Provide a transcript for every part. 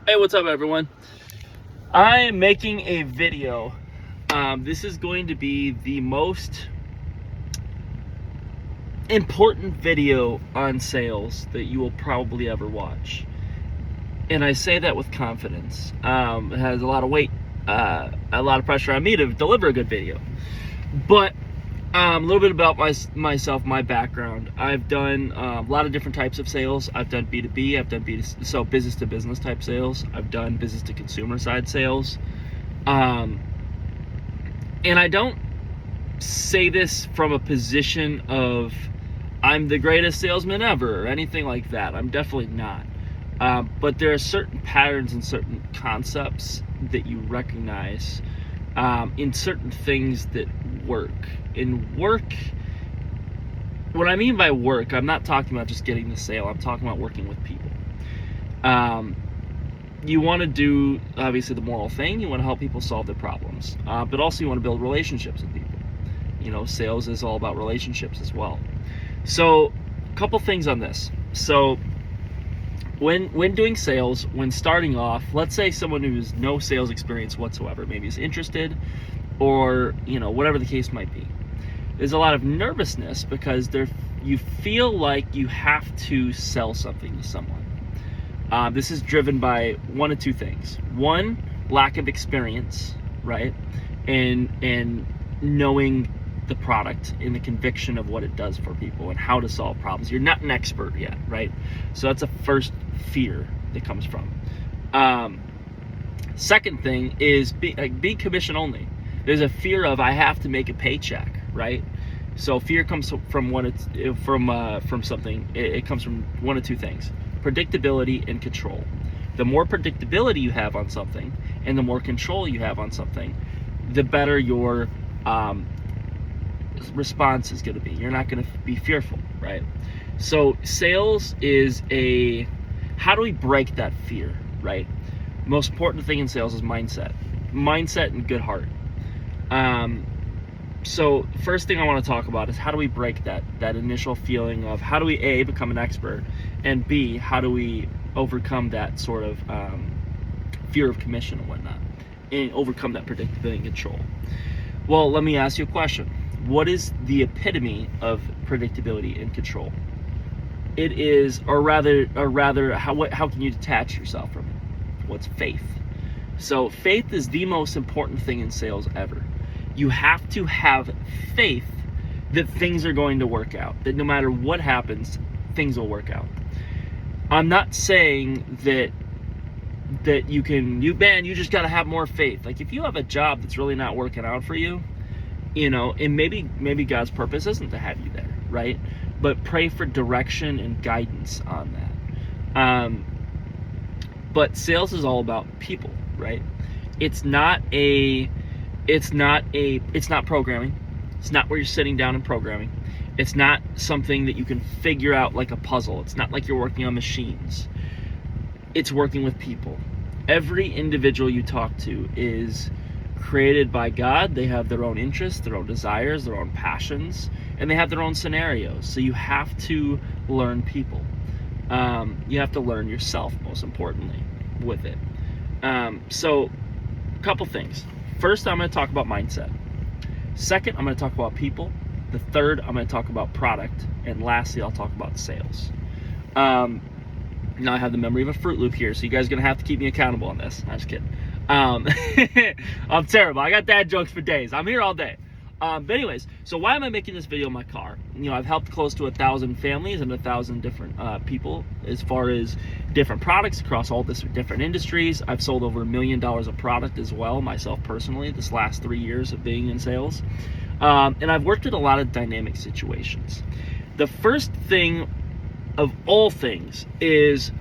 Hey, what's up, everyone? I am making a video. This is going to be the most important video on sales that you will probably ever watch. And I say that with confidence. It has a lot of weight, a lot of pressure on me to deliver a good video. But a little bit about myself, my background. I've done a lot of different types of sales. I've done B2B, I've done B2C, so business to business type sales. I've done business to consumer side sales. And I don't say this from a position of I'm the greatest salesman ever or anything like that. I'm definitely not. But there are certain patterns and certain concepts that you recognize in certain things that work. In work, what I mean by work, I'm not talking about just getting the sale. I'm talking about working with people. You want to do, obviously, the moral thing. You want to help people solve their problems. But also you want to build relationships with people. You know, sales is all about relationships as well. So, a couple things on this. So, when doing sales, when starting off, let's say someone who has no sales experience whatsoever, maybe is interested, or whatever the case might be, there's a lot of nervousness because you feel like you have to sell something to someone. This is driven by one of two things. One, lack of experience, right, and knowing the product and the conviction of what it does for people and how to solve problems. You're not an expert yet, right? So that's a first fear that comes from. Second thing is being commission only. There's a fear of I have to make a paycheck, right? So fear comes from something. It comes from one of two things: predictability and control. The more predictability you have on something, and the more control you have on something, the better your response is going to be. You're not going to be fearful, right? So sales is how do we break that fear, right? Most important thing in sales is mindset and good heart. So first thing I want to talk about is how do we break that initial feeling of how do we A, become an expert, and B, how do we overcome that sort of fear of commission and whatnot, and overcome that predictability and control. Well, let me ask you a question. What is the epitome of predictability and control? It is, or rather, how can you detach yourself from it? What's faith? So faith is the most important thing in sales ever. You have to have faith that things are going to work out, that no matter what happens, things will work out. I'm not saying that you just got to have more faith. Like if you have a job that's really not working out for you, and maybe God's purpose isn't to have you there, right? But pray for direction and guidance on that. But sales is all about people, right? It's not programming. It's not where you're sitting down and programming. It's not something that you can figure out like a puzzle. It's not like you're working on machines. It's working with people. Every individual you talk to is created by God. They have their own interests, their own desires, their own passions, and they have their own scenarios. So you have to learn people. You have to learn yourself, most importantly, with it. So a couple things. First, I'm going to talk about mindset. Second, I'm going to talk about people. The third, I'm going to talk about product. And lastly, I'll talk about sales. Now I have the memory of a Fruit Loop here, so you guys are going to have to keep me accountable on this. I'm just kidding. I'm terrible. I got dad jokes for days. I'm here all day. But anyways, so why am I making this video in my car? I've helped close to 1,000 families and 1,000 different people as far as different products across all this different industries. I've sold over $1 million of product as well, myself personally, this last 3 years of being in sales. And I've worked in a lot of dynamic situations. The first thing of all things is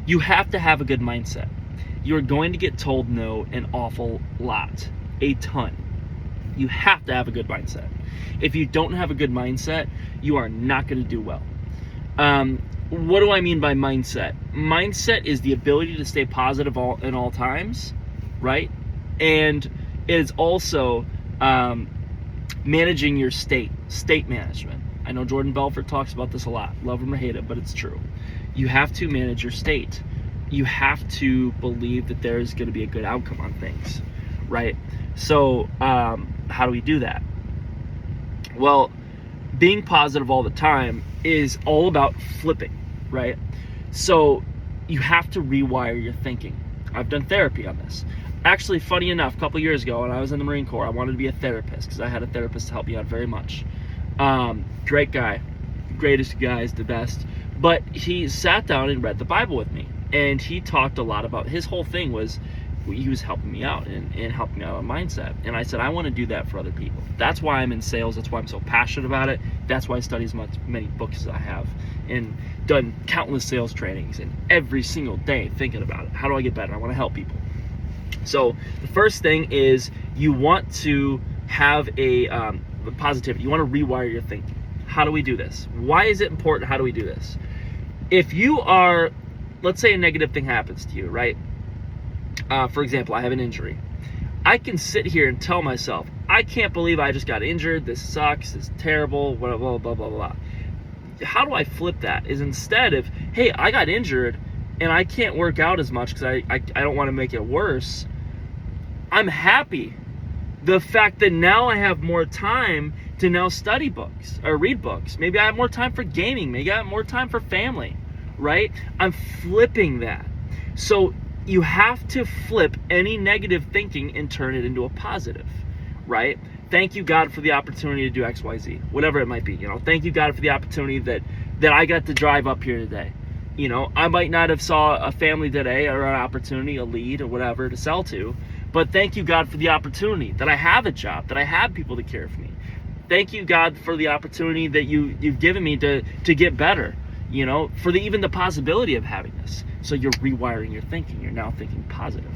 you have to have a good mindset. You're going to get told no an awful lot, a ton. You have to have a good mindset. If you don't have a good mindset, you are not going to do well. What do I mean by mindset? Mindset is the ability to stay positive in all times, right? And it is also managing your state management. I know Jordan Belfort talks about this a lot. Love him or hate it, but it's true. You have to manage your state. you have to believe that there's going to be a good outcome on things, right? So how do we do that? Well, being positive all the time is all about flipping, right? So you have to rewire your thinking. I've done therapy on this. Actually, funny enough, a couple years ago when I was in the Marine Corps, I wanted to be a therapist because I had a therapist to help me out very much. Great guy, greatest guys, the best. But he sat down and read the Bible with me, and he talked a lot about, his whole thing was, he was helping me out and helping me out on mindset. And I said, I want to do that for other people. That's why I'm in sales. That's why I'm so passionate about it. That's why I study as many books as I have and done countless sales trainings, and every single day thinking about it. How do I get better? I want to help people. So the first thing is you want to have a positivity. You want to rewire your thinking. How do we do this? Why is it important? How do we do this? If you are, let's say a negative thing happens to you, right? For example, I have an injury. I can sit here and tell myself, I can't believe I just got injured. This sucks. This is terrible. Blah, blah, blah, blah, blah. How do I flip that? Is instead of, hey, I got injured and I can't work out as much because I don't want to make it worse. I'm happy. The fact that now I have more time to now study books or read books. Maybe I have more time for gaming. Maybe I have more time for family, right? I'm flipping that. So you have to flip any negative thinking and turn it into a positive, right? Thank you, God, for the opportunity to do X, Y, Z, whatever it might be. Thank you, God, for the opportunity that I got to drive up here today. I might not have saw a family today or an opportunity, a lead or whatever to sell to, but thank you, God, for the opportunity that I have a job, that I have people to care for me. Thank you, God, for the opportunity that you've given me to get better, for even the possibility of having this. So you're rewiring your thinking. You're now thinking positive.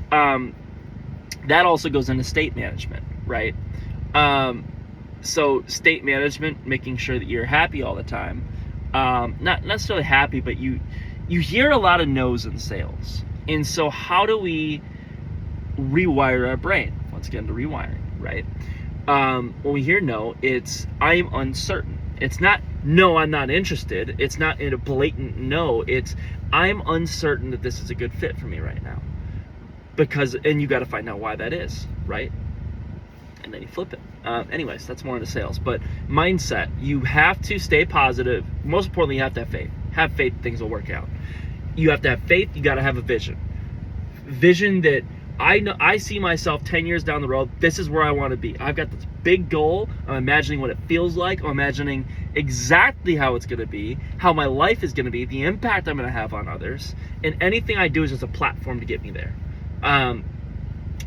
That also goes into state management, right? So state management, making sure that you're happy all the time. Not necessarily happy, but you hear a lot of no's in sales. And so how do we rewire our brain? Let's get into rewiring, right? When we hear no, it's I'm uncertain. It's not no, I'm not interested. It's not in a blatant no. It's I'm uncertain that this is a good fit for me right now. And you got to find out why that is, right? And then you flip it. Anyways, that's more into sales. But mindset, you have to stay positive. Most importantly, you have to have faith. Have faith, things will work out. You have to have faith. You got to have a vision. Vision that I see myself 10 years down the road. This is where I want to be. I've got this big goal. I'm imagining what it feels like. I'm imagining exactly how it's going to be, how my life is going to be, the impact I'm going to have on others. And anything I do is just a platform to get me there.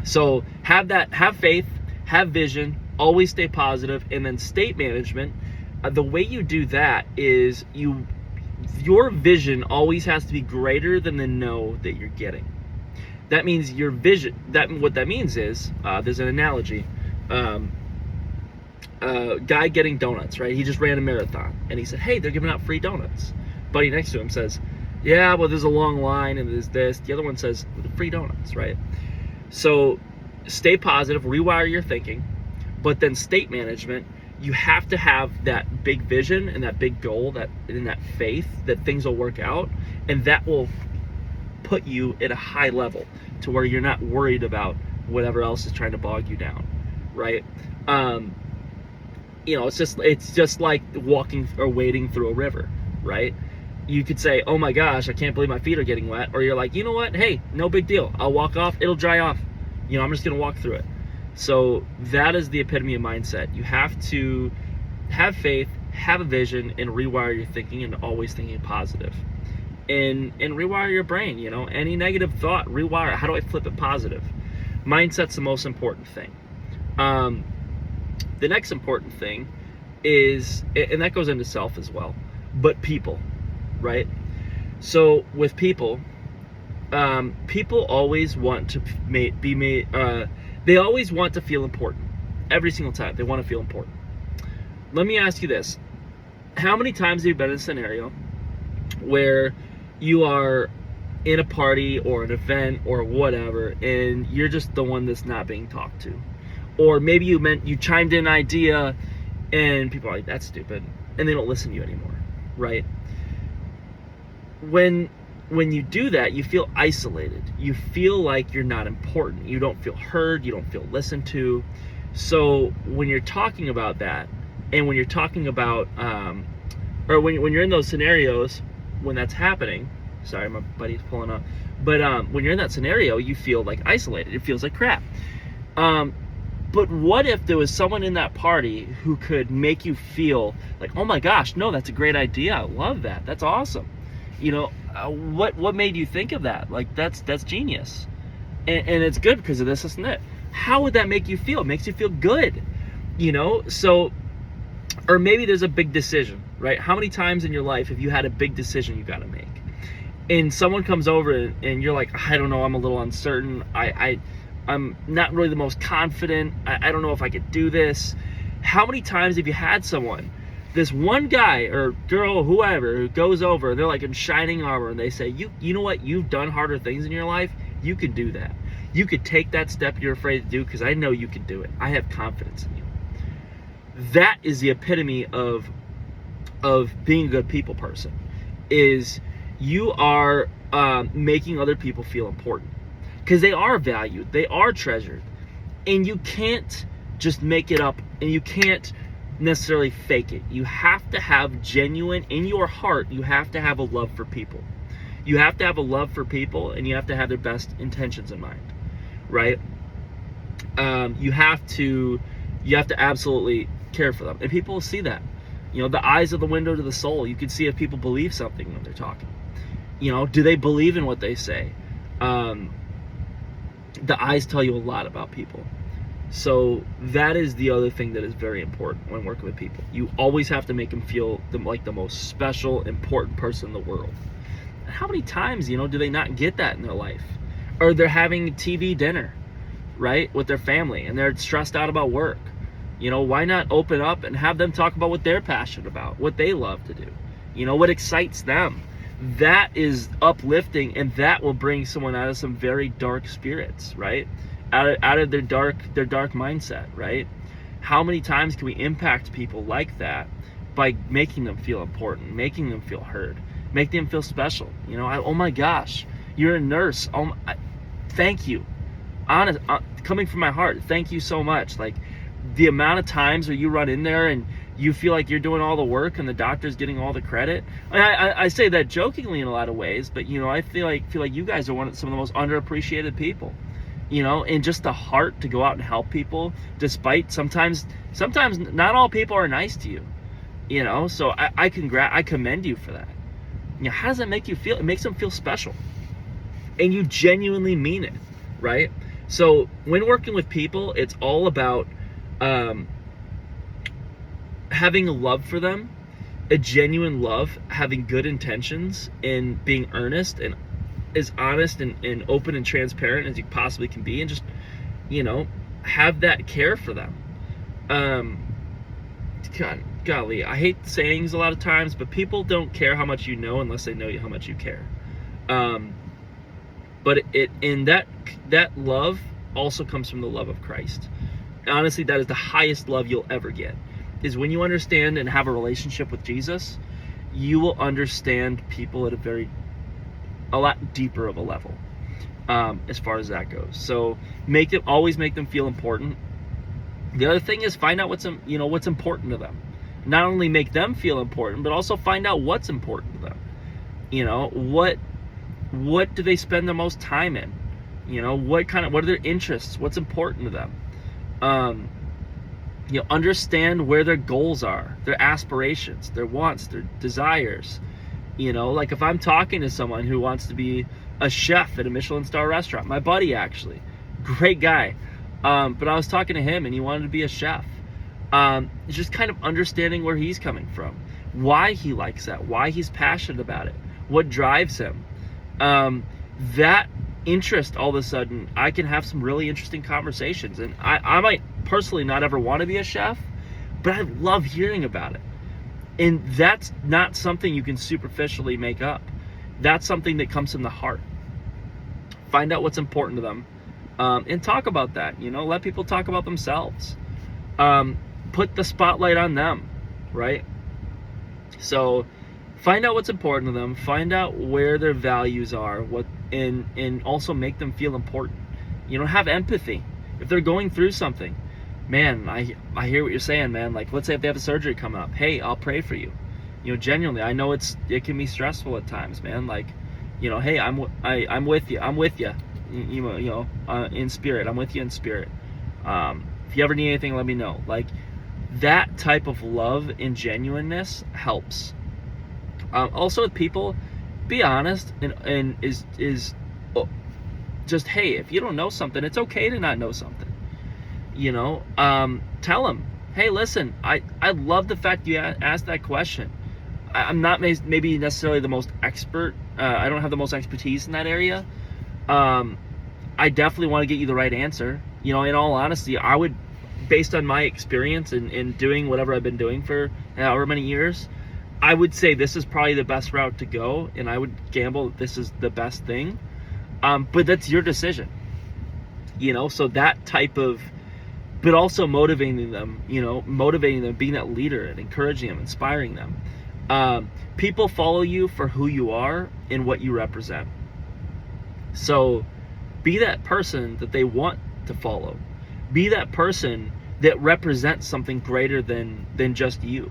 So have faith, have vision, always stay positive, and then state management. The way you do that is your vision always has to be greater than the no that you're getting. That means your vision, what that means is, there's an analogy. Guy getting donuts, right? He just ran a marathon, and he said, hey, they're giving out free donuts. Buddy next to him says, yeah, well, there's a long line, and there's this. The other one says, free donuts, right? So stay positive, rewire your thinking, but then state management, you have to have that big vision and that big goal, and that faith that things will work out, and that will put you at a high level to where you're not worried about whatever else is trying to bog you down, right? It's just like walking or wading through a river, right? You could say, oh my gosh, I can't believe my feet are getting wet. Or you're like, you know what? Hey, no big deal. I'll walk off. It'll dry off. I'm just going to walk through it. So that is the epitome of mindset. You have to have faith, have a vision, and rewire your thinking and always thinking positive. And rewire your brain, any negative thought, rewire. How do I flip it positive? Mindset's the most important thing. The next important thing is, and that goes into self as well, but people, right? So with people, people always want to be made, they always want to feel important. Every single time, they want to feel important. Let me ask you this. How many times have you been in a scenario where you are in a party or an event or whatever, and you're just the one that's not being talked to? Or maybe you chimed in an idea and people are like, that's stupid, and they don't listen to you anymore, right? When when you do that, you feel isolated. You feel like you're not important. You don't feel heard. You don't feel listened to. So when you're talking about that, and when you're talking about, or when you're in those scenarios, when that's happening, sorry, my buddy's pulling up, but when you're in that scenario, you feel like isolated. It feels like crap. But what if there was someone in that party who could make you feel like, oh my gosh, no, that's a great idea. I love that. That's awesome. You know, what made you think of that? Like, that's genius. And it's good because of this and that. How would that make you feel? It makes you feel good, you know? So, or maybe there's a big decision, right? How many times in your life have you had a big decision you got to make? And someone comes over and you're like, I don't know, I'm a little uncertain. I'm not really the most confident. I don't know if I could do this. How many times have you had someone, this one guy or girl, whoever, who goes over, they're like in shining armor, and they say, you know what, you've done harder things in your life, you can do that. You could take that step you're afraid to do because I know you can do it. I have confidence in you. That is the epitome of being a good people person, is you are making other people feel important. Because they are valued, they are treasured, and you can't just make it up, and you can't necessarily fake it. You have to have genuine, in your heart, you have to have a love for people. You have to have a love for people, and you have to have their best intentions in mind, right? You have to absolutely care for them, and people will see that. You know, the eyes are the window to the soul. You can see if people believe something when they're talking. You know, do they believe in what they say? The eyes tell you a lot about people. So that is the other thing that is very important when working with people. You always have to make them feel like the most special, important person in the world. How many times, you know, do they not get that in their life? Or they're having TV dinner, right, with their family, and they're stressed out about work. You know, why not open up and have them talk about what they're passionate about, what they love to do, you know, what excites them. That is uplifting, and that will bring someone out of some very dark spirits, right? Out of their dark mindset, right? How many times can we impact people like that by making them feel important, making them feel heard, making them feel special? You know, oh my gosh, you're a nurse. Thank you. Honest, coming from my heart, thank you so much. Like, the amount of times where you run in there and you feel like you're doing all the work and the doctor's getting all the credit. I say that jokingly in a lot of ways, but you know, I feel like you guys are some of the most underappreciated people. You know, and just the heart to go out and help people, despite sometimes not all people are nice to you. You know, so I commend you for that. You know, how does that make you feel? It makes them feel special, and you genuinely mean it, right? So when working with people, it's all about having a love for them, a genuine love, having good intentions, and being earnest and as honest and open and transparent as you possibly can be, and just, you know, have that care for them. Golly, I hate sayings a lot of times, but people don't care how much you know unless they know how much you care. But that love also comes from the love of Christ. Honestly, that is the highest love you'll ever get. Is when you understand and have a relationship with Jesus, you will understand people at a lot deeper of a level, as far as that goes. So always make them feel important. The other thing is find out what's important to them. Not only make them feel important, but also find out what's important to them. You know, what do they spend the most time in? You know, what are their interests? What's important to them? You know, understand where their goals are, their aspirations, their wants, their desires. You know, like if I'm talking to someone who wants to be a chef at a Michelin star restaurant, my buddy actually, great guy, but I was talking to him and he wanted to be a chef. Just kind of understanding where he's coming from, why he likes that, why he's passionate about it, what drives him. That interest, all of a sudden, I can have some really interesting conversations. And I might personally not ever want to be a chef, but I love hearing about it. And that's not something you can superficially make up. That's something that comes from the heart. Find out what's important to them, and talk about that. You know, let people talk about themselves. Put the spotlight on them, right? So Find out what's important to them, find out where their values are, and also make them feel important. Have empathy. If they're going through something, man, I hear what you're saying, man. Like, let's say if they have a surgery coming up, hey, I'll pray for you. Genuinely, I know it can be stressful at times, man. Like, hey, I'm with you. I'm with you. In spirit. I'm with you in spirit. If you ever need anything, let me know. Like, that type of love and genuineness helps. Also with people, be honest and is just, hey, if you don't know something, it's okay to not know something. Tell them, hey, listen, I love the fact you asked that question. I'm not maybe necessarily the most expert. I don't have the most expertise in that area. I definitely want to get you the right answer. In all honesty, I would, based on my experience in doing whatever I've been doing for however many years, I would say this is probably the best route to go, and I would gamble that this is the best thing. But that's your decision. So that type of, but also motivating them, being that leader and encouraging them, inspiring them. People follow you for who you are and what you represent. So be that person that they want to follow. Be that person that represents something greater than just you.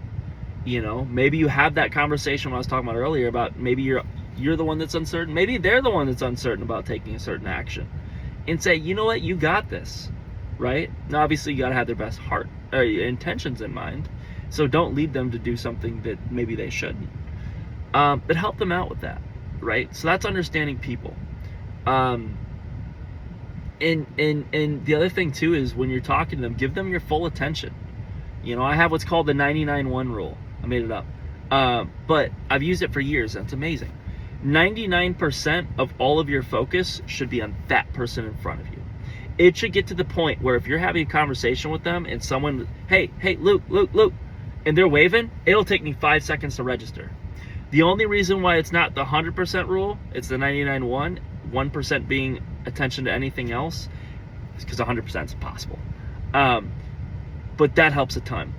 Maybe you have that conversation when I was talking about earlier about maybe you're the one that's uncertain. Maybe they're the one that's uncertain about taking a certain action, and say, you know what, you got this, right? Now, obviously, you got to have their best heart or intentions in mind. So don't lead them to do something that maybe they shouldn't. But help them out with that, right? So that's understanding people. And the other thing too is when you're talking to them, give them your full attention. I have what's called the 99-1 rule. I made it up. But I've used it for years, and it's amazing. 99% of all of your focus should be on that person in front of you. It should get to the point where if you're having a conversation with them and someone, hey, Luke, and they're waving, it'll take me 5 seconds to register. The only reason why it's not the 100% rule, it's the 99-1, 1% being attention to anything else, is because 100% is impossible. But that helps a ton.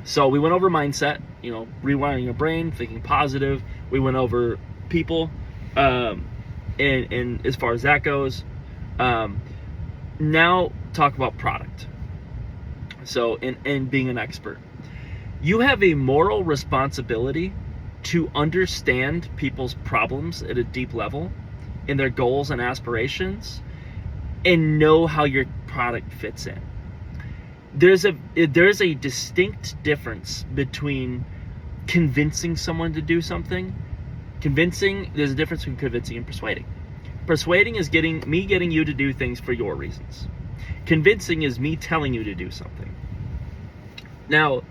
So we went over mindset, rewiring your brain, thinking positive. We went over people, and as far as that goes. Now talk about product. So, and being an expert. You have a moral responsibility to understand people's problems at a deep level and their goals and aspirations, and know how your product fits in. There's a distinct difference between convincing someone to do something. There's a difference between convincing and persuading. Persuading is getting you to do things for your reasons. Convincing is me telling you to do something. Now,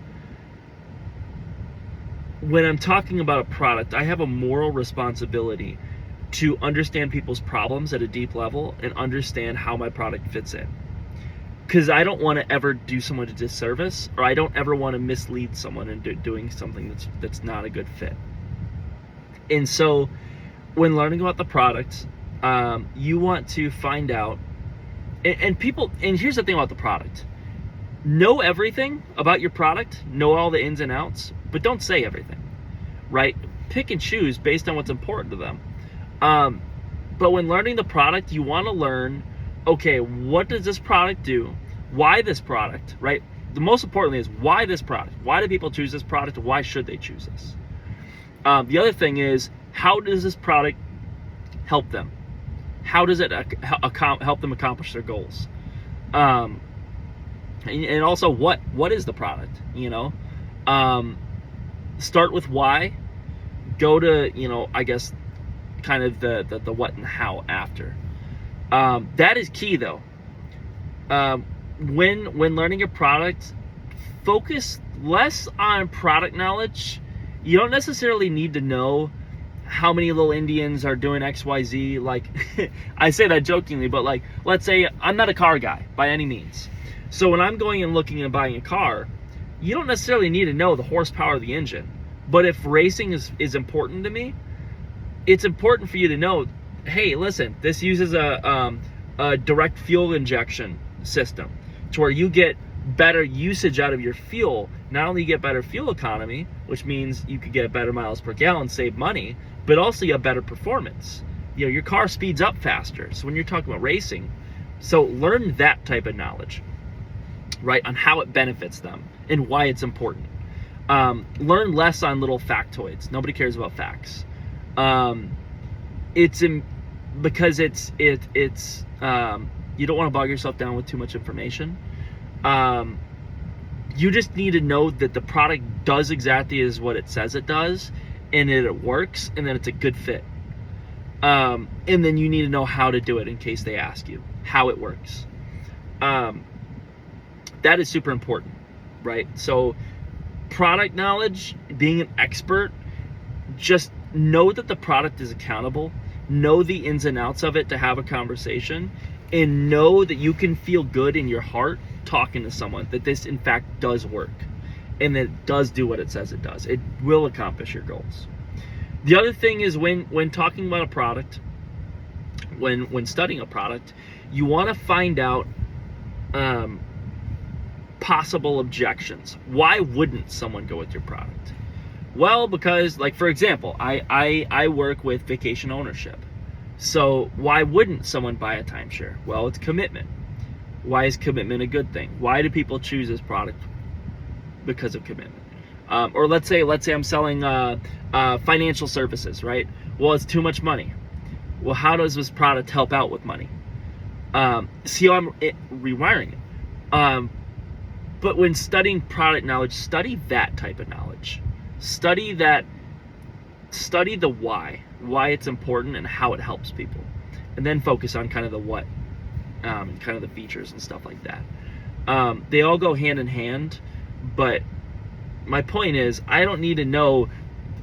when I'm talking about a product, I have a moral responsibility to understand people's problems at a deep level and understand how my product fits in. Because I don't want to ever do someone a disservice, or I don't ever want to mislead someone into doing something that's not a good fit. And so when learning about the product, you want to find out, and here's the thing about the product. Know everything about your product, know all the ins and outs, but don't say everything, right? Pick and choose based on what's important to them. But when learning the product, you want to learn, okay, what does this product do? Why this product, right? The most importantly is why this product? Why do people choose this product? Why should they choose this? The other thing is, how does this product help them? How does it help them accomplish their goals? And also, what is the product? Start with why. Go to, I guess, kind of the what and how after. That is key, though. When learning your product, focus less on product knowledge. You don't necessarily need to know how many little Indians are doing XYZ. Like, I say that jokingly, but like, let's say I'm not a car guy by any means. So when I'm going and looking and buying a car, you don't necessarily need to know the horsepower of the engine. But if racing is important to me, it's important for you to know, hey, listen, this uses a direct fuel injection system to where you get better usage out of your fuel. Not only you get better fuel economy, which means you could get better miles per gallon, save money, but also you have better performance. Your car speeds up faster. So when you're talking about racing, so learn that type of knowledge, right, on how it benefits them and why it's important. Learn less on little factoids. Nobody cares about facts. Because it's you don't want to bog yourself down with too much information. You just need to know that the product does exactly as what it says it does, and that it works, and that it's a good fit. And then you need to know how to do it in case they ask you how it works. That is super important, right? So product knowledge, being an expert, just know that the product is accountable, know the ins and outs of it to have a conversation, and know that you can feel good in your heart talking to someone that this in fact does work and that it does do what it says it does. It will accomplish your goals. The other thing is when talking about a product, when studying a product, you want to find out possible objections. Why wouldn't someone go with your product? Well, because, like, for example, I work with vacation ownership. So why wouldn't someone buy a timeshare? Well, it's commitment. Why is commitment a good thing? Why do people choose this product? Because of commitment. Or let's say I'm selling financial services, right? Well, it's too much money. Well, how does this product help out with money? See how I'm rewiring it. But when studying product knowledge, study that type of knowledge. Study the why it's important and how it helps people. And then focus on kind of the what, kind of the features and stuff like that. They all go hand in hand, but my point is, I don't need to know,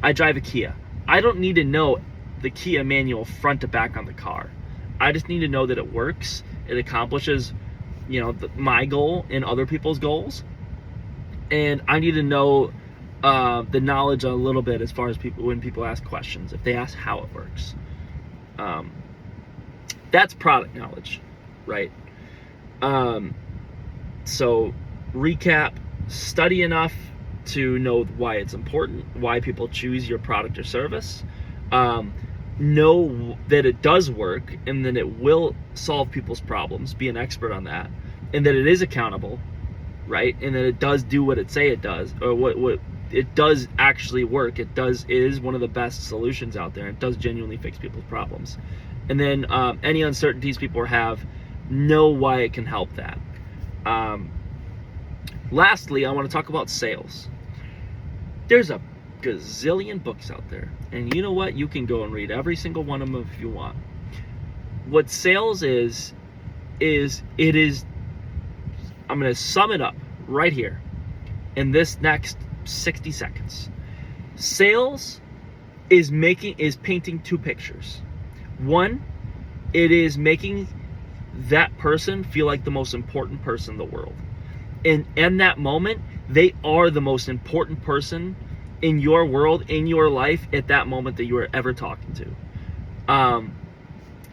I drive a Kia. I don't need to know the Kia manual front to back on the car. I just need to know that it works, it accomplishes, my goal and other people's goals. And I need to know the knowledge a little bit as far as when people ask questions, if they ask how it works. That's product knowledge, right? So recap, study enough to know why it's important, why people choose your product or service. Know that it does work and that it will solve people's problems, be an expert on that, and that it is accountable, right? And that it does do what it say it does, or what it does actually work. It is one of the best solutions out there. It does genuinely fix people's problems. And then any uncertainties people have, know why it can help that. Lastly, I want to talk about sales. There's a gazillion books out there, and you know what? You can go and read every single one of them if you want. What sales is I'm going to sum it up right here in this next 60 seconds. Sales is painting two pictures. One, it is making that person feel like the most important person in the world. And in that moment, they are the most important person in your world, in your life, at that moment that you are ever talking to.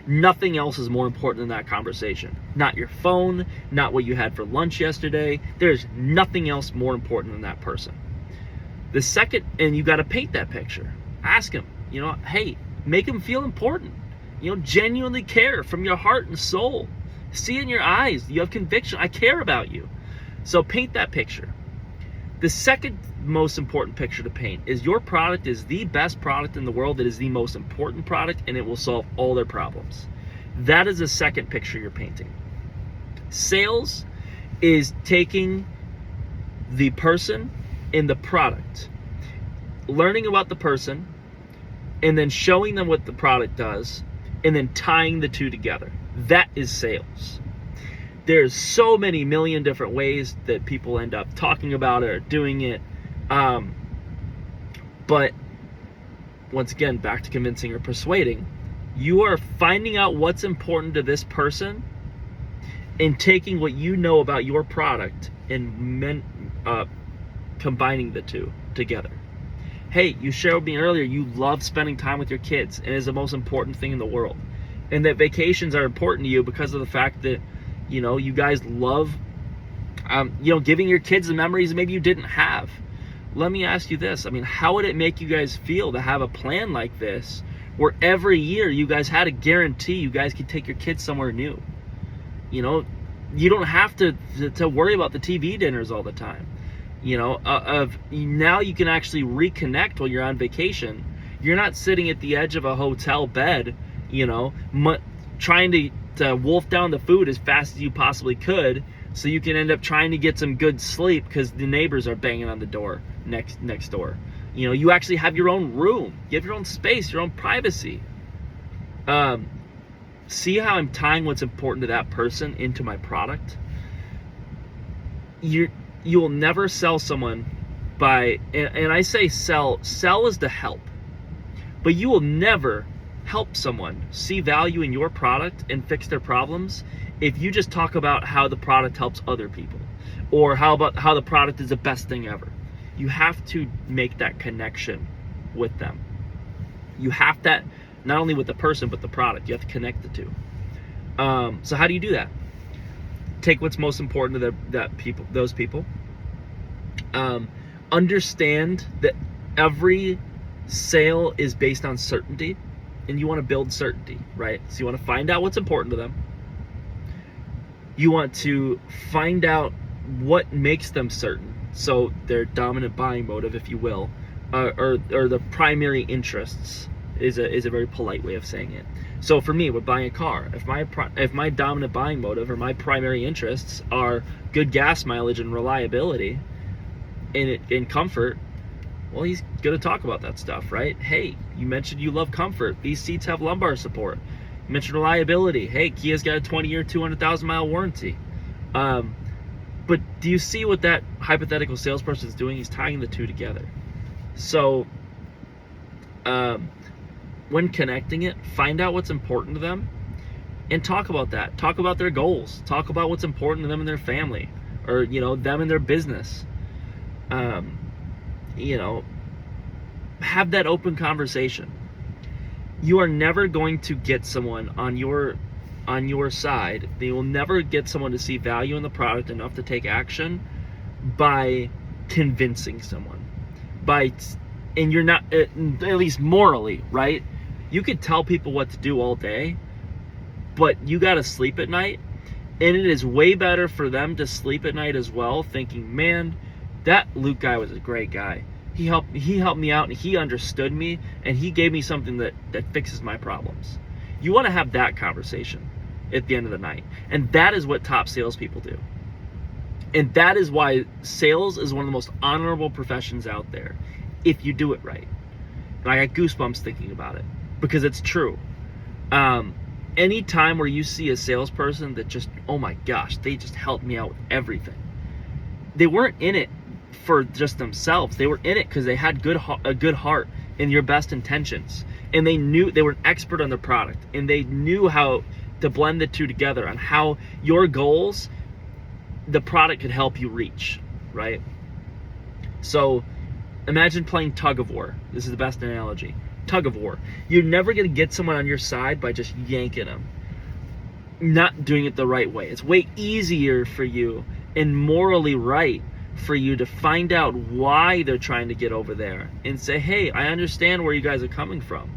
Nothing else is more important than that conversation. Not your phone, not what you had for lunch yesterday. There's nothing else more important than that person. The second, and you got to paint that picture. Ask him, hey, make him feel important. Genuinely care from your heart and soul. See in your eyes, you have conviction. I care about you. So paint that picture. The second most important picture to paint is your product is the best product in the world. It is the most important product, and it will solve all their problems. That is the second picture you're painting. Sales is taking the person and the product, learning about the person, and then showing them what the product does, and then tying the two together. That is sales. There's so many million different ways that people end up talking about it or doing it. But once again, back to convincing or persuading, you are finding out what's important to this person and taking what you know about your product and combining the two together. Hey, you shared with me earlier you love spending time with your kids, and it is the most important thing in the world. And that vacations are important to you because of the fact that you guys love, giving your kids the memories maybe you didn't have. let me ask you this. I mean, how would it make you guys feel to have a plan like this where every year you guys had a guarantee you guys could take your kids somewhere new? You know, you don't have to worry about the TV dinners all the time. You know, now you can actually reconnect while you're on vacation. You're not sitting at the edge of a hotel bed, you know, trying to wolf down the food as fast as you possibly could, so you can end up trying to get some good sleep because the neighbors are banging on the door next door. You know, you actually have your own room. You have your own space, your own privacy. See how I'm tying what's important to that person into my product? You will never sell someone by, and I say sell is to help, but you will never help someone see value in your product and fix their problems if you just talk about how the product helps other people, or how the product is the best thing ever. You have to make that connection with them. You have that, not only with the person but the product. You have to connect the two. So how do you do that? Take what's most important to those people. Understand that every sale is based on certainty, and you want to build certainty, right? So you want to find out what's important to them. You want to find out what makes them certain, so their dominant buying motive, if you will, or the primary interests is a very polite way of saying it. So for me, with buying a car, if my dominant buying motive or my primary interests are good gas mileage and reliability and comfort, well, he's going to talk about that stuff, right? Hey, you mentioned you love comfort. These seats have lumbar support. You mentioned reliability. Hey, Kia's got a 20-year, 200,000-mile warranty. But do you see what that hypothetical salesperson is doing? He's tying the two together. So when connecting it, find out what's important to them and talk about that. Talk about their goals. Talk about what's important to them and their family, or, you know, them and their business. You know, have that open conversation. You are never going to get someone on your side. They will never get someone to see value in the product enough to take action by convincing someone. And you're not, at least morally, right? You could tell people what to do all day, but you got to sleep at night. And it is way better for them to sleep at night as well, thinking, man, that Luke guy was a great guy. He helped me out, and he understood me, and he gave me something that fixes my problems. You want to have that conversation at the end of the night. And that is what top salespeople do. And that is why sales is one of the most honorable professions out there, if you do it right. And I got goosebumps thinking about it, because it's true. Any time where you see a salesperson that just, oh my gosh, they just helped me out with everything. They weren't in it for just themselves. They were in it because they had a good heart and your best intentions. And they knew, they were an expert on the product, and they knew how to blend the two together on how your goals, the product could help you reach, right? So imagine playing tug of war. This is the best analogy. Tug of war. You're never going to get someone on your side by just yanking them, not doing it the right way. It's way easier for you and morally right for you to find out why they're trying to get over there and say, hey, I understand where you guys are coming from.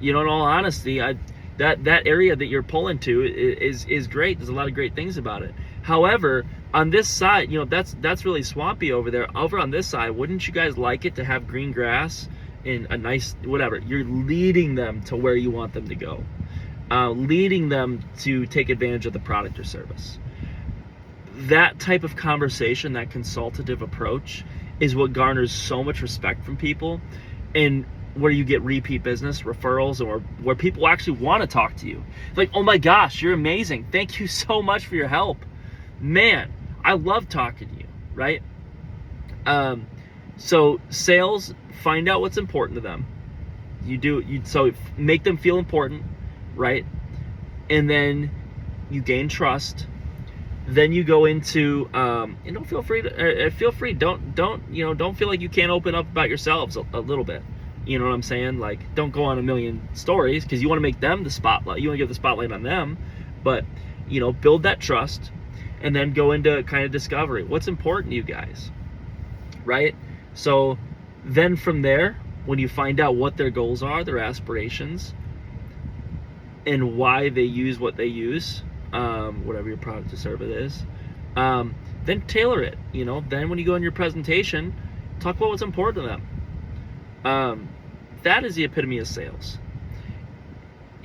You know, in all honesty, that area that you're pulling to is great. There's a lot of great things about it. However, on this side, you know, that's really swampy over there. Over on this side, wouldn't you guys like it to have green grass and a nice whatever? You're leading them to where you want them to go, leading them to take advantage of the product or service. That type of conversation, that consultative approach, is what garners so much respect from people, and where you get repeat business, referrals, or where people actually want to talk to you. Like, oh my gosh, you're amazing. Thank you so much for your help. Man, I love talking to you, right? So sales, find out what's important to them. So make them feel important, right? And then you gain trust. Then you go into, and don't feel free to, don't feel like you can't open up about yourselves a little bit. You know what I'm saying? Like, don't go on a million stories, because you want to make them the spotlight. You want to give the spotlight on them, but, you know, build that trust, and then go into kind of discovery. What's important to you guys, right? So then from there, when you find out what their goals are, their aspirations, and why they use what they use, whatever your product or service is, then tailor it. Then when you go in your presentation, talk about what's important to them. That is the epitome of sales.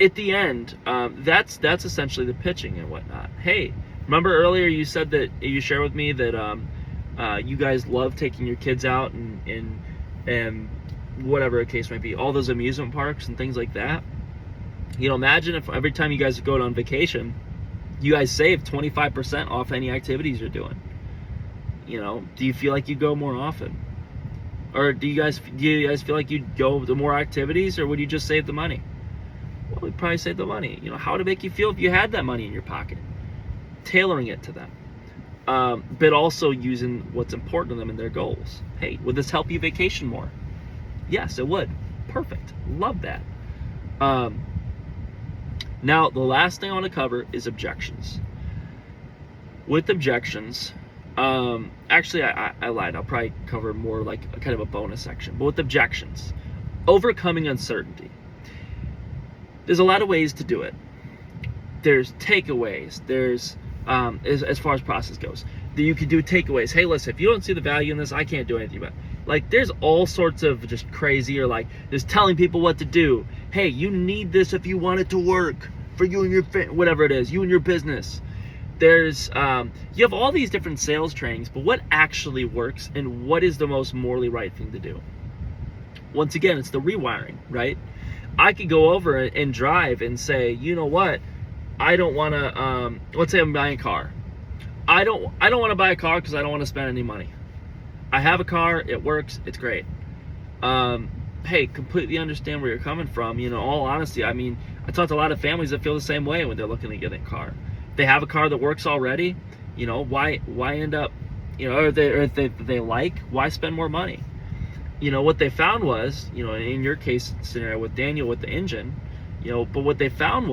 At the end, that's essentially the pitching and whatnot. Hey, remember earlier you said that you shared with me that you guys love taking your kids out and whatever the case might be, all those amusement parks and things like that. Imagine if every time you guys go on vacation, you guys save 25% off any activities you're doing. Do you feel like you go more often? Or do you guys feel like you'd go to more activities, or would you just save the money? Well, we'd probably save the money. How would it make you feel if you had that money in your pocket? Tailoring it to them. But also using what's important to them and their goals. Hey, would this help you vacation more? Yes, it would. Perfect. Love that. Now, the last thing I want to cover is objections. With objections, actually, I lied. I'll probably cover more like a kind of a bonus section. But with objections, overcoming uncertainty. There's a lot of ways to do it. There's takeaways. There's, as far as process goes, you could do takeaways. Hey, listen, if you don't see the value in this, I can't do anything about it. Like, there's all sorts of just crazy, or like just telling people what to do. Hey, you need this if you want it to work for you and your whatever it is, you and your business. There's you have all these different sales trainings, but what actually works and what is the most morally right thing to do? Once again, it's the rewiring, right? I could go over and drive and say, you know what? I don't want to. Let's say I'm buying a car. I don't want to buy a car because I don't want to spend any money. I have a car. It works. It's great. Hey, completely understand where you're coming from. All honesty, I mean, I talk to a lot of families that feel the same way when they're looking to get a car. They have a car that works already. Why end up, or if they like, why spend more money? What they found was, in your case scenario with Daniel with the engine, but what they found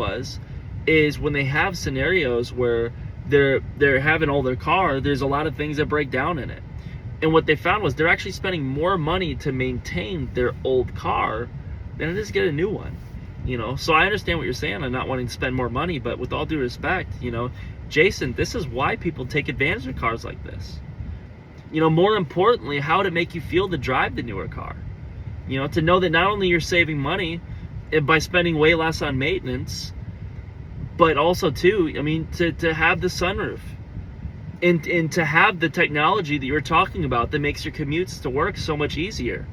is when they have scenarios where they're having all their car, there's a lot of things that break down in it. And what they found was they're actually spending more money to maintain their old car than it is to get a new one. So I understand what you're saying on not wanting to spend more money, but with all due respect, Jason, this is why people take advantage of cars like this. More importantly, how would it make you feel to drive the newer car? To know that not only you're saving money by spending way less on maintenance, but also too, to have the sunroof and to have the technology that you're talking about that makes your commutes to work so much easier.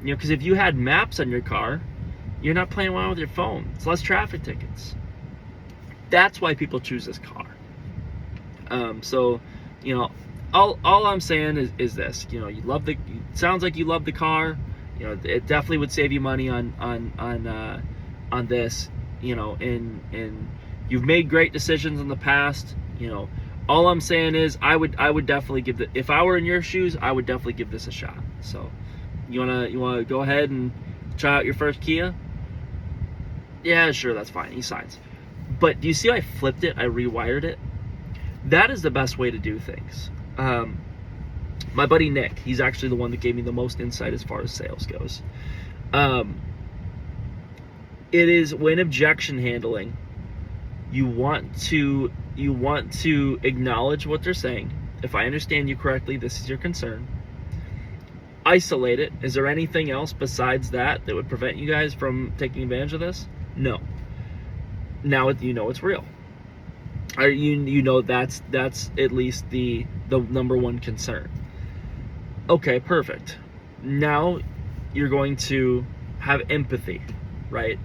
Because if you had maps on your car, you're not playing around with your phone. It's less traffic tickets. That's why people choose this car. So, all I'm saying is this. You love it sounds like you love the car. It definitely would save you money on this. And you've made great decisions in the past. All I'm saying is I would definitely give it. If I were in your shoes, I would definitely give this a shot. So, you wanna go ahead and try out your first Kia? Yeah, sure, that's fine. He signs. But do you see how I flipped it? I rewired it. That is the best way to do things. My buddy Nick, he's actually the one that gave me the most insight as far as sales goes. It is when objection handling, you want to acknowledge what they're saying. If I understand you correctly, this is your concern. Isolate it. Is there anything else besides that would prevent you guys from taking advantage of this? No. Now it's real. Or that's at least the number one concern. Okay, perfect. Now you're going to have empathy, right?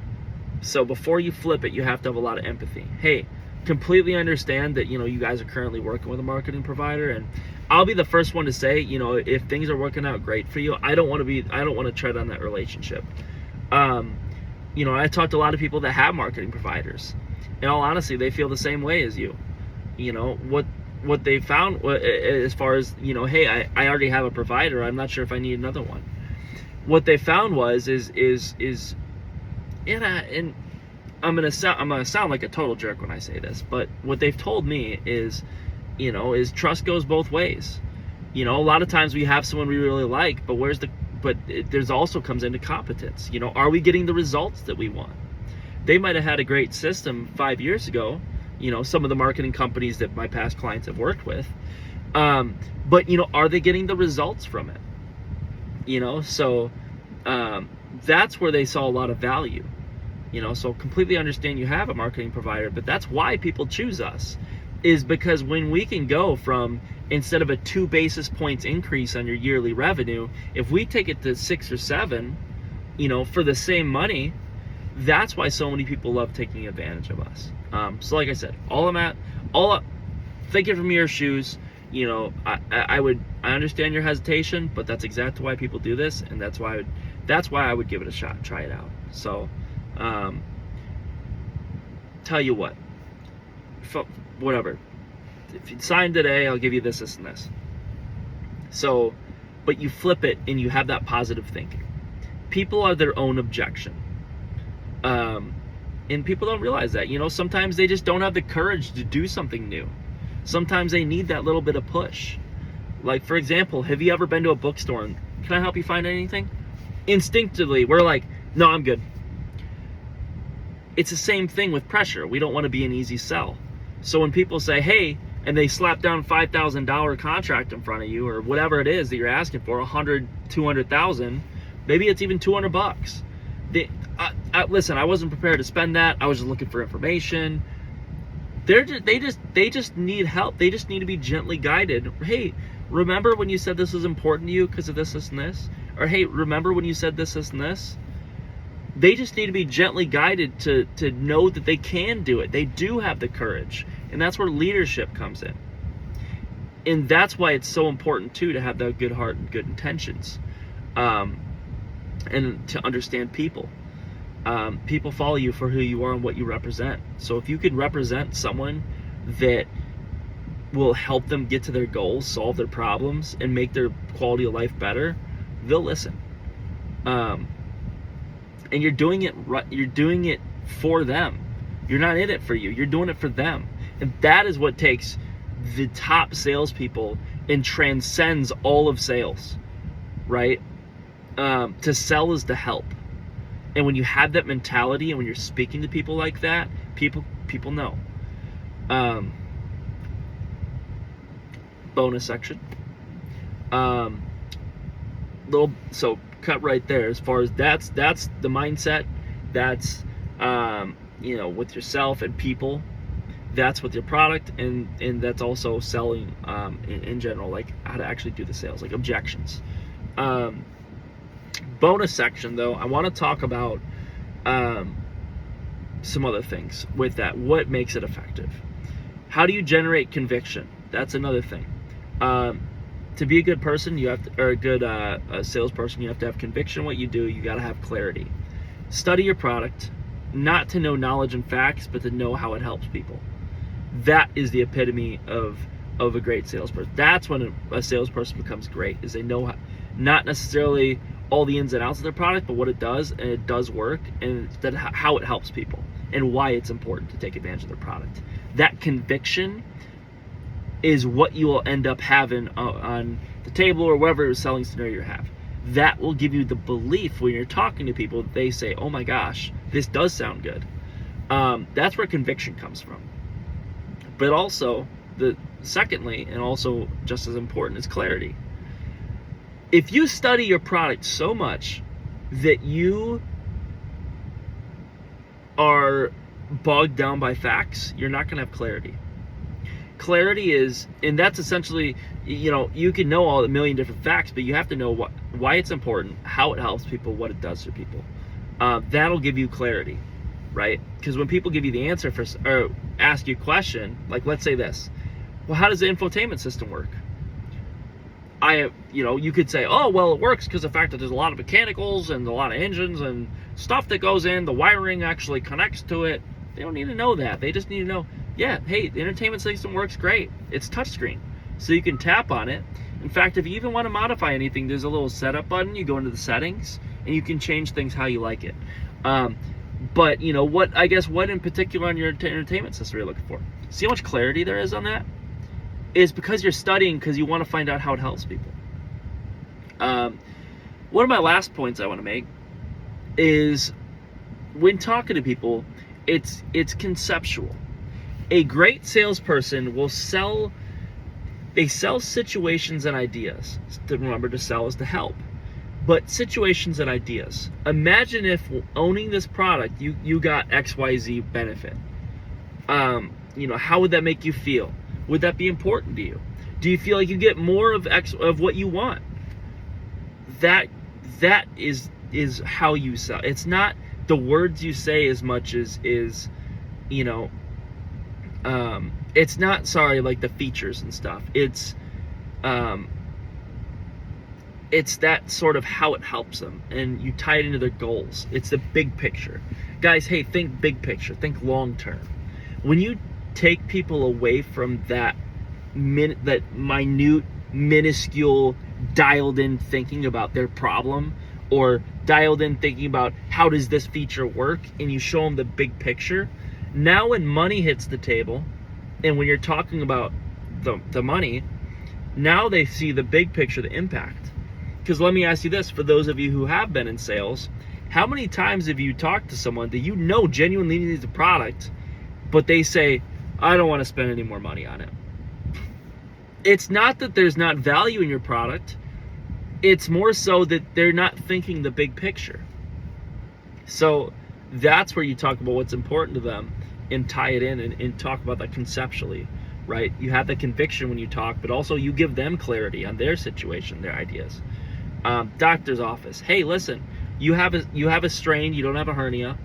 So before you flip it, you have to have a lot of empathy. Hey, completely understand that you guys are currently working with a marketing provider, and I'll be the first one to say, if things are working out great for you, I don't want to tread on that relationship. I talked to a lot of people that have marketing providers. In all honesty, they feel the same way as you. What they found as far as, hey, I already have a provider. I'm not sure if I need another one. What they found and I'm gonna sound like a total jerk when I say this, but what they've told me is trust goes both ways. You know, a lot of times we have someone we really like, but there's also comes into competence. You know, are we getting the results that we want? They might have had a great system 5 years ago, you know, some of the marketing companies that my past clients have worked with. But, you know, are they getting the results from it? You know, so that's where they saw a lot of value. You know, so completely understand you have a marketing provider, but that's why people choose us, is because when we can go from, instead of a 2 basis points increase on your yearly revenue, if we take it to 6 or 7, you know, for the same money, that's why so many people love taking advantage of us. So like I said, think it from your shoes. You know, I understand your hesitation, but that's exactly why people do this, and that's why I would give it a shot, try it out. So, tell you what, whatever. If you sign today, I'll give you this, and this. So, but you flip it and you have that positive thinking. People are their own objection. And people don't realize that. You know, sometimes they just don't have the courage to do something new. Sometimes they need that little bit of push. Like, for example, have you ever been to a bookstore and, can I help you find anything? Instinctively, we're like, no, I'm good. It's the same thing with pressure. We don't want to be an easy sell. So when people say, hey, and they slap down $5,000 contract in front of you, or whatever it is that you're asking for, 100, 200,000, maybe it's even $200. Listen, I wasn't prepared to spend that. I was just looking for information. They just need help. They just need to be gently guided. Hey, remember when you said this was important to you because of this, and this? Or hey, remember when you said this, and this? They just need to be gently guided to know that they can do it. They do have the courage. And that's where leadership comes in. And that's why it's so important too to have that good heart and good intentions. And to understand people. People follow you for who you are and what you represent. So if you can represent someone that will help them get to their goals, solve their problems, and make their quality of life better, they'll listen. And you're doing it right. You're doing it for them. You're not in it for you. You're doing it for them. And that is what takes the top salespeople and transcends all of sales, right? To sell is to help. And when you have that mentality and when you're speaking to people like that, people know. Bonus section. So cut right there. As far as that's the mindset. That's you know, with yourself and people. That's with your product, and that's also selling in general, like how to actually do the sales, like objections. Bonus section though, I want to talk about some other things with that. What makes it effective? How do you generate conviction? That's another thing. To be a good person, you have to, or a good salesperson, you have to have conviction in what you do. You got to have clarity. Study your product, not to know knowledge and facts, but to know how it helps people. That is the epitome of a great salesperson. That's when a salesperson becomes great, is they know how, not necessarily all the ins and outs of their product, but what it does, and it does work, and that how it helps people, and why it's important to take advantage of their product. That conviction is what you will end up having on the table or whatever selling scenario you have. That will give you the belief when you're talking to people that they say, oh my gosh, this does sound good. That's where conviction comes from. But also, secondly, and also just as important, is clarity. If you study your product so much that you are bogged down by facts, you're not going to have clarity. Clarity is, and that's essentially, you know, you can know all a million different facts, but you have to know why it's important, how it helps people, what it does for people. That'll give you clarity, right? Because when people give you the answer or ask you a question, like let's say this, well, how does the infotainment system work? You could say, oh, well, it works because of the fact that there's a lot of mechanicals and a lot of engines and stuff that goes in, the wiring actually connects to it. They don't need to know that. They just need to know, yeah, hey, the entertainment system works great. It's touchscreen, so you can tap on it. In fact, if you even want to modify anything, there's a little setup button. You go into the settings, and you can change things how you like it. But, you know, what in particular on your entertainment system are you looking for? See how much clarity there is on that? is because you're studying because you want to find out how it helps people. One of my last points I want to make is when talking to people, it's conceptual. A great salesperson will sell situations and ideas. Remember, to sell is to help. But situations and ideas. Imagine if owning this product, you got XYZ benefit. How would that make you feel? Would that be important to you? Do you feel like you get more of what you want? That is how you sell. It's not the words you say as much as it's not, like the features and stuff. It's that sort of how it helps them, and you tie it into their goals. It's the big picture. Guys, hey, think big picture, think long term. When you take people away from that minute, minuscule, dialed in thinking about their problem, or dialed in thinking about how does this feature work, and you show them the big picture, now when money hits the table, and when you're talking about the money, now they see the big picture, the impact. Because let me ask you this, for those of you who have been in sales, how many times have you talked to someone that you know genuinely needs a product, but they say, I don't want to spend any more money on it? It's not that there's not value in your product. It's more so that they're not thinking the big picture. So that's where you talk about what's important to them and tie it in and talk about that conceptually, right? You have the conviction when you talk, but also you give them clarity on their situation, their ideas. Doctor's office. Hey, listen, you have a strain, you don't have a hernia.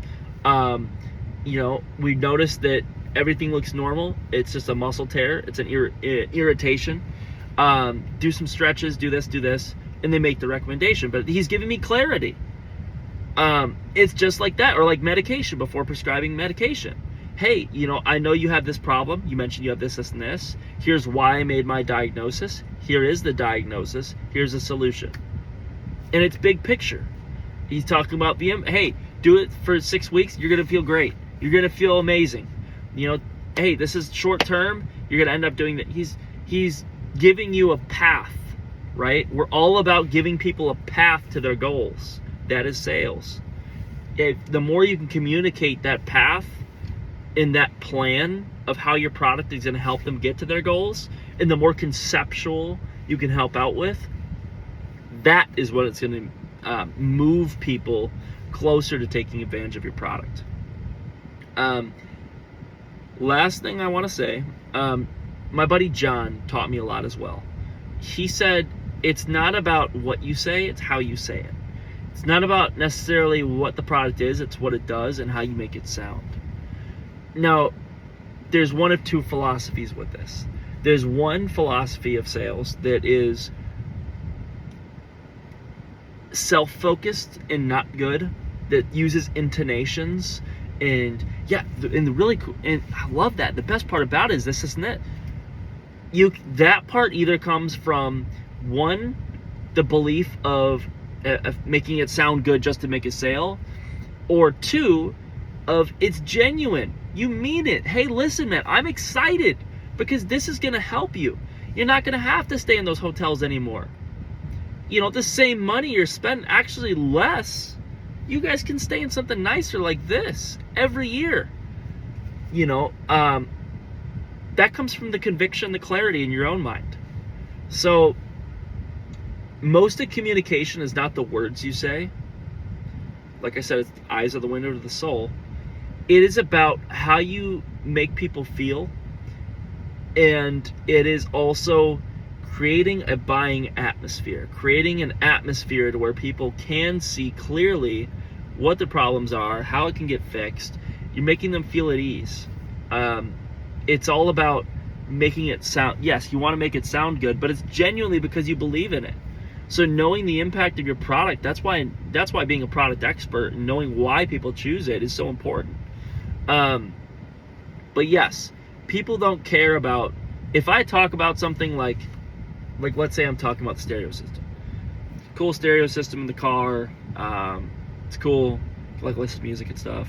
We noticed that everything looks normal. It's just a muscle tear. It's an irritation. Do some stretches, do this, and they make the recommendation. But he's giving me clarity. It's just like that, or like medication before prescribing medication. Hey, I know you have this problem. You mentioned you have this, and this. Here's why I made my diagnosis. Here is the diagnosis. Here's the solution. And it's big picture. He's talking about hey, do it for 6 weeks. You're going to feel great. You're going to feel amazing. Hey, this is short term. You're going to end up doing that. He's giving you a path, right? We're all about giving people a path to their goals. That is sales. The more you can communicate that path in that plan of how your product is going to help them get to their goals, and the more conceptual you can help out with, that is what it's going to move people closer to taking advantage of your product. Last thing I want to say, my buddy John taught me a lot as well. He said, it's not about what you say, it's how you say it. It's not about necessarily what the product is, it's what it does and how you make it sound. Now, there's one of two philosophies with this. There's one philosophy of sales that is self-focused and not good, that uses intonations, and the really cool, and I love that. The best part about it is this, isn't it? That part either comes from, one, the belief of making it sound good just to make a sale, or two, of it's genuine. You mean it. Hey, listen, man, I'm excited because this is going to help you. You're not going to have to stay in those hotels anymore. The same money you're spending, actually less, you guys can stay in something nicer like this every year. That comes from the conviction, the clarity in your own mind. So most of communication is not the words you say. Like I said, it's the eyes are the window to the soul. It is about how you make people feel, and it is also creating a buying atmosphere, creating an atmosphere to where people can see clearly what the problems are, how it can get fixed. You're making them feel at ease. It's all about making it sound, yes, you want to make it sound good, but it's genuinely because you believe in it. So knowing the impact of your product, that's why being a product expert and knowing why people choose it is so important. But yes, people don't care about, if I talk about something like let's say I'm talking about the stereo system. Cool stereo system in the car. It's cool. I like listen to music and stuff.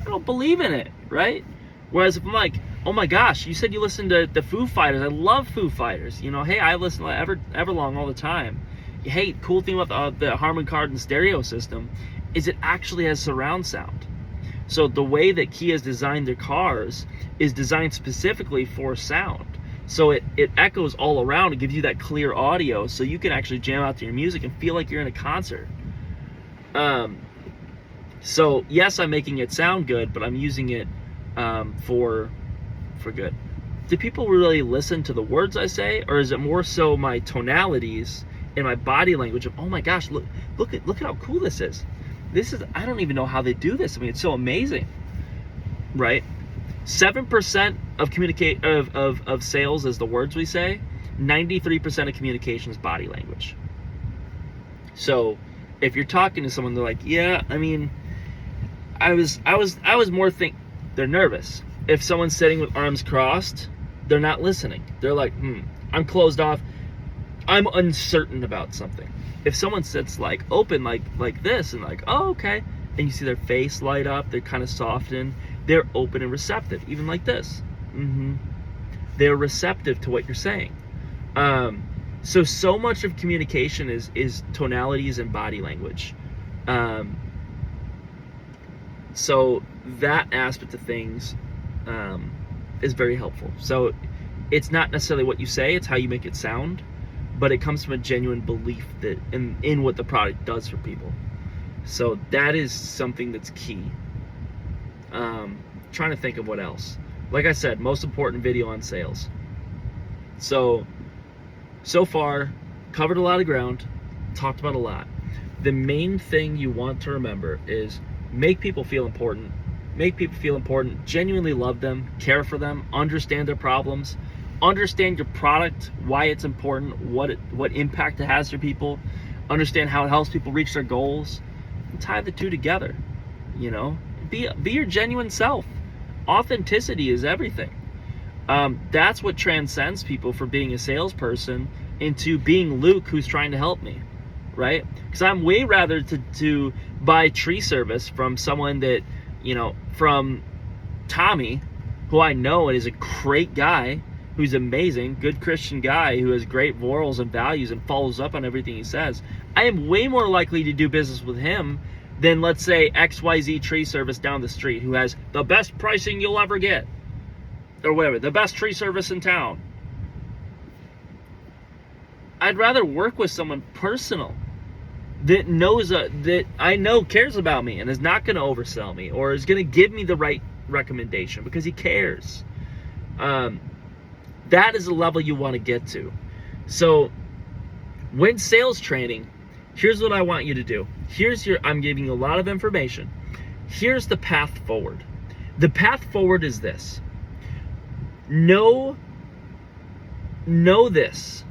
I don't believe in it, right? Whereas if I'm like, oh my gosh, you said you listened to the Foo Fighters. I love Foo Fighters. You know, hey, I listen to Everlong all the time. Hey, cool thing about the Harman Kardon stereo system is it actually has surround sound. So the way that Kia's designed their cars is designed specifically for sound. So it echoes all around and gives you that clear audio, so you can actually jam out to your music and feel like you're in a concert. So yes, I'm making it sound good, but I'm using it for good. Do people really listen to the words I say, or is it more so my tonalities and my body language of, oh my gosh, look at how cool this is. I don't even know how they do this. I mean, it's so amazing, right? 7% of sales is the words we say. 93% of communication is body language. So if you're talking to someone, they're like, yeah, I mean, I was more they're nervous. If someone's sitting with arms crossed, they're not listening. They're like, I'm closed off. I'm uncertain about something. If someone sits like open like this and like, oh, okay, and you see their face light up, they're kind of softened, they're open and receptive, even like this. They're receptive to what you're saying. So much of communication is tonalities and body language. So that aspect of things is very helpful. So it's not necessarily what you say, it's how you make it sound, but it comes from a genuine belief that in what the product does for people. So that is something that's key. Trying to think of what else. Like I said, most important video on sales. So far, covered a lot of ground, talked about a lot. The main thing you want to remember is make people feel important. Make people feel important, genuinely love them, care for them, understand their problems, understand your product, why it's important, what impact it has for people, understand how it helps people reach their goals, and tie the two together. You know, be your genuine self. Authenticity is everything. That's what transcends people from being a salesperson into being Luke who's trying to help me, right? Because I'm way rather to buy tree service from someone that, you know, from Tommy, who I know and is a great guy, who's amazing, good Christian guy who has great morals and values and follows up on everything he says. I am way more likely to do business with him than, let's say, XYZ tree service down the street who has the best pricing you'll ever get, or whatever, the best tree service in town. I'd rather work with someone personal that knows that I know cares about me and is not going to oversell me or is going to give me the right recommendation because he cares. That is the level you want to get to. So when sales training, here's what I want you to do. I'm giving you a lot of information. Here's the path forward. The path forward is this. Know this.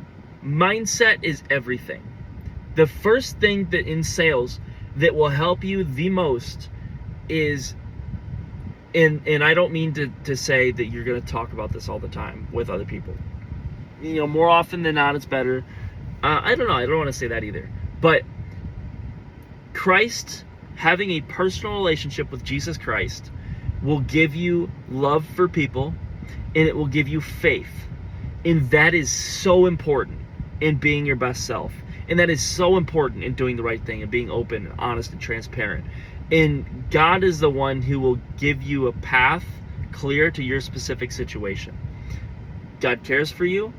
Mindset is everything. The first thing that in sales that will help you the most is, and I don't mean to say that you're going to talk about this all the time with other people. You know, more often than not, it's better. I don't know. I don't want to say that either. But Christ, having a personal relationship with Jesus Christ, will give you love for people, and it will give you faith. And that is so important in being your best self. And that is so important in doing the right thing and being open, honest, and transparent. And God is the one who will give you a path clear to your specific situation. God cares for you.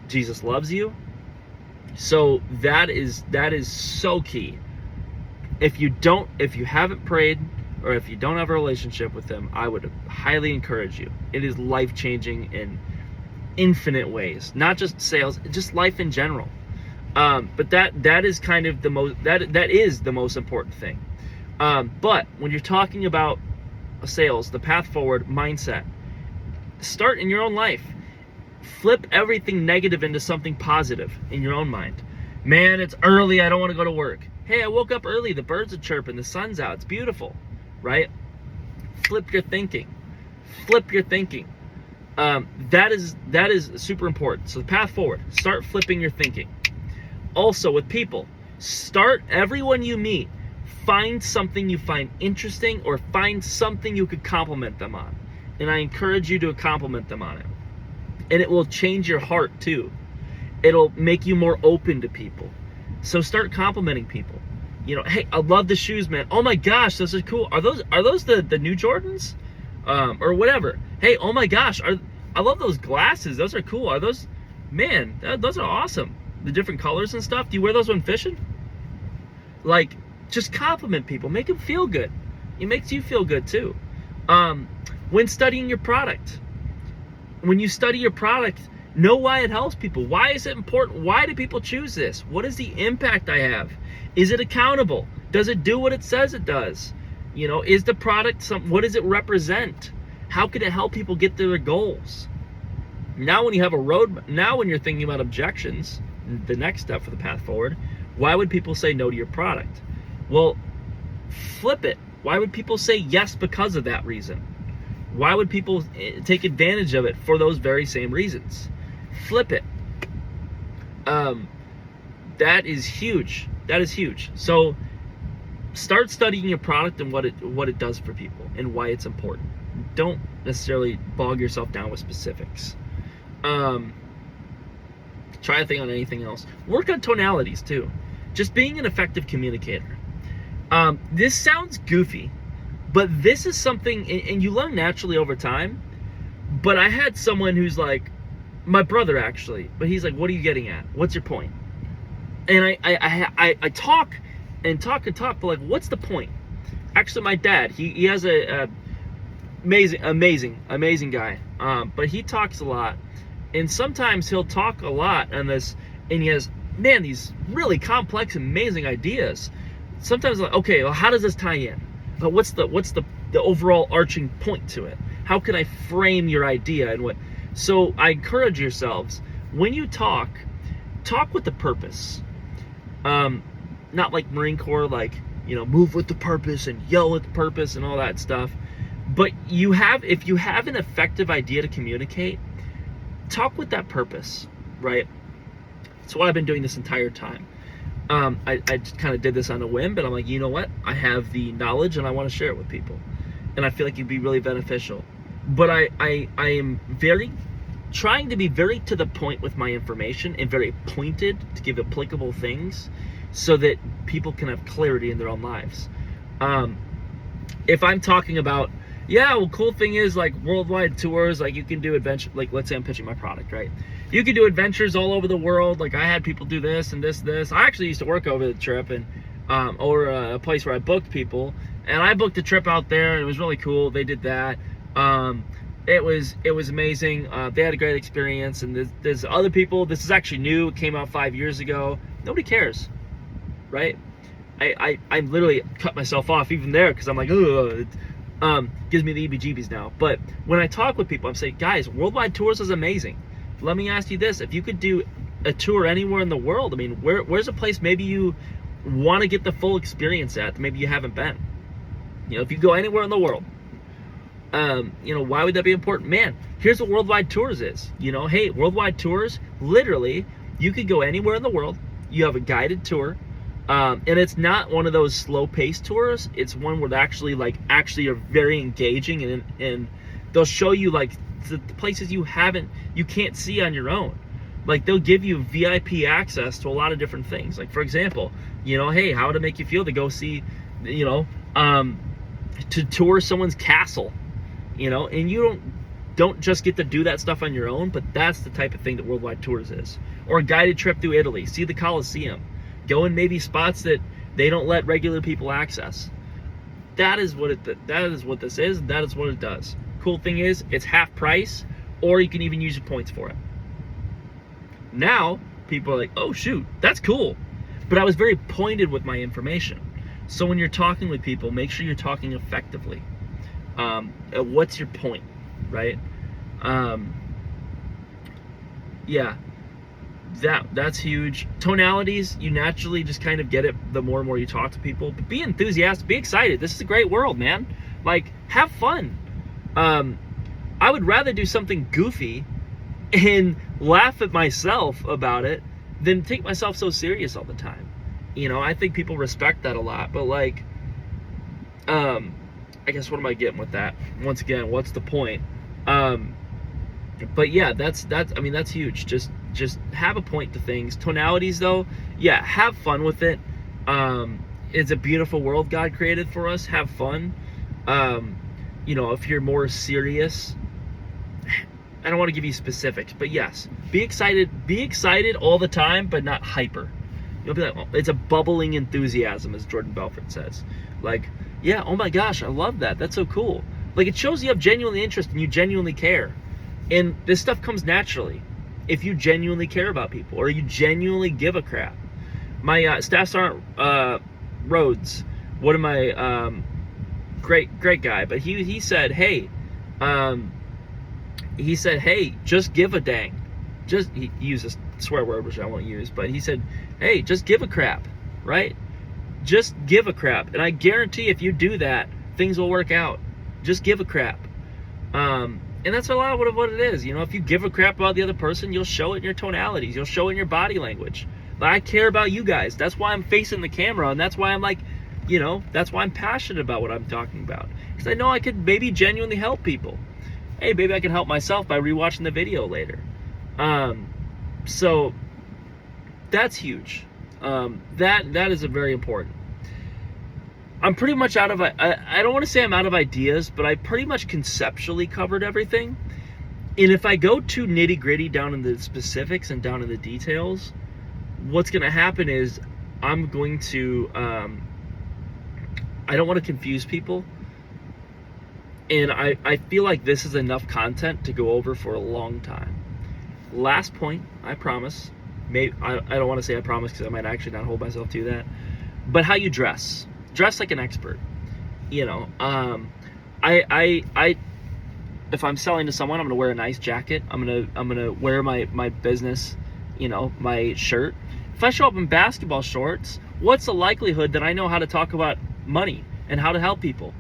Jesus loves you. So that is so key. If you haven't prayed, or if you don't have a relationship with him, I would highly encourage you. It is life-changing in infinite ways. Not just sales, just life in general. But that is kind of the most, that is the most important thing. But when you're talking about sales, the path forward mindset, start in your own life. Flip everything negative into something positive in your own mind. Man, it's early, I don't want to go to work. Hey, I woke up early, the birds are chirping, the sun's out, it's beautiful, right? Flip your thinking. That is super important. So the path forward, start flipping your thinking. Also with people, everyone you meet, find something you find interesting or find something you could compliment them on. and I encourage you to compliment them on it. And it will change your heart too. It'll make you more open to people. So start complimenting people. You know, hey, I love the shoes, man. Oh my gosh, those are cool. Are those the new Jordans? Or whatever. Hey, oh my gosh, I love those glasses. Those are cool. Are those, man, those are awesome. The different colors and stuff. Do you wear those when fishing? Like, just compliment people. Make them feel good. It makes you feel good too. When studying your product, when you study your product, know why it helps people. Why is it important? Why do people choose this? What is the impact I have? Is it accountable? Does it do what it says it does? You know, is the product what does it represent? How can it help people get to their goals? Now when you have now when you're thinking about objections, the next step for the path forward, why would people say no to your product? Well, flip it. Why would people say yes because of that reason? Why would people take advantage of it for those very same reasons? Flip it. That is huge. That is huge. So start studying your product and what it does for people and why it's important. Don't necessarily bog yourself down with specifics. Try to think on anything else. Work on tonalities too. Just being an effective communicator. This sounds goofy, but this is something, and you learn naturally over time. But I had someone who's like, my brother actually, but he's like, what are you getting at? What's your point? And I talk and talk, but like, what's the point? Actually, my dad, he has a amazing guy. But he talks a lot, and sometimes he'll talk a lot on this, and he has, man, these really complex, amazing ideas. Sometimes like, okay, well, how does this tie in? But what's the overall arching point to it? How can I frame your idea and what? So I encourage yourselves, when you talk with the purpose. Not like Marine Corps, like, you know, move with the purpose and yell with the purpose and all that stuff. But if you have an effective idea to communicate, talk with that purpose, right? That's why I've been doing this entire time. I just kind of did this on a whim, but I'm like, you know what? I have the knowledge and I want to share it with people. And I feel like it'd be really beneficial. But I am trying to be very to the point with my information and very pointed to give applicable things so that people can have clarity in their own lives. If I'm talking about, yeah, well, cool thing is like worldwide tours, like you can do adventure, like let's say I'm pitching my product, right? You can do adventures all over the world. Like I had people do this and this. I actually used to work over the trip and or a place where I booked people, and I booked a trip out there and it was really cool. They did that. It was amazing. They had a great experience, and there's other people. This is actually new. It came out 5 years ago. Nobody cares, right? I literally cut myself off even there because I'm like, ugh. Gives me the EBGBs now. But when I talk with people, I'm saying, guys, worldwide tours is amazing. Let me ask you this: if you could do a tour anywhere in the world, I mean, where's a place maybe you want to get the full experience at, maybe you haven't been? You know, if you go anywhere in the world. You know, why would that be important? Man, here's what worldwide tours is. You know, hey, worldwide tours, literally, you could go anywhere in the world. You have a guided tour, and it's not one of those slow-paced tours. It's one where they actually are very engaging, and they'll show you like the places you can't see on your own. Like they'll give you VIP access to a lot of different things. Like for example, you know, hey, how would it make you feel to go see, you know, to tour someone's castle? You know, and you don't just get to do that stuff on your own, but that's the type of thing that worldwide tours is. Or a guided trip through Italy, see the Colosseum, go in maybe spots that they don't let regular people access. That is what this is. That is what it does. Cool thing is, it's half price, or you can even use your points for it. Now people are like, oh shoot, that's cool, but I was very pointed with my information. So when you're talking with people, make sure you're talking effectively. What's your point, right? Yeah, that's huge. Tonalities, you naturally just kind of get it the more and more you talk to people. But be enthusiastic, be excited. This is a great world, man. Like, have fun. I would rather do something goofy and laugh at myself about it than take myself so serious all the time. You know, I think people respect that a lot. But like, I guess what am I getting with that? Once again, what's the point? But yeah, that's I mean, that's huge. Just have a point to things. Tonalities though, yeah, have fun with it. It's a beautiful world God created for us. Have fun. You know, if you're more serious, I don't want to give you specifics, but yes, be excited all the time, but not hyper. You'll be like, oh, it's a bubbling enthusiasm, as Jordan Belfort says. Like, yeah, oh my gosh, I love that. That's so cool. Like, it shows you have genuine interest and you genuinely care. And this stuff comes naturally if you genuinely care about people or you genuinely give a crap. My staff sergeant Rhodes, one of my great guy, but he said, hey, just give a dang. He used a swear word, which I won't use, but he said, hey, just give a crap, right? Just give a crap. And I guarantee if you do that, things will work out. Just give a crap. And that's a lot of what it is. You know, if you give a crap about the other person, you'll show it in your tonalities. You'll show it in your body language. Like, I care about you guys. That's why I'm facing the camera, and that's why I'm like, you know, that's why I'm passionate about what I'm talking about. Because I know I could maybe genuinely help people. Hey, maybe I can help myself by rewatching the video later. So that's huge. That is a very important. I'm pretty much out of, I don't want to say I'm out of ideas, but I pretty much conceptually covered everything. And if I go too nitty gritty down in the specifics and down in the details, what's going to happen is I'm going to, I don't want to confuse people. And I feel like this is enough content to go over for a long time. Last point, I promise. Maybe I don't want to say I promise because I might actually not hold myself to that. But how you dress. Dress like an expert. You know, if I'm selling to someone, I'm gonna wear a nice jacket. I'm gonna wear my business, you know, my shirt. If I show up in basketball shorts, what's the likelihood that I know how to talk about money and how to help people?